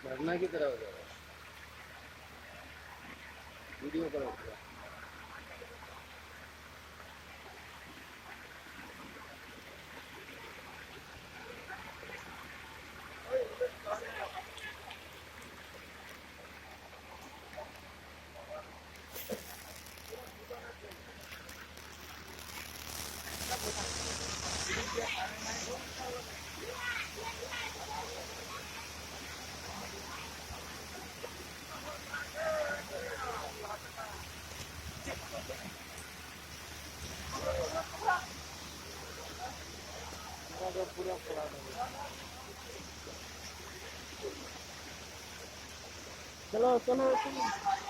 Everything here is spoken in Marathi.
झरना की तरह हो जाएगा। वीडियो करो पूरा। पूरा पड़ा चलो चलो चलो।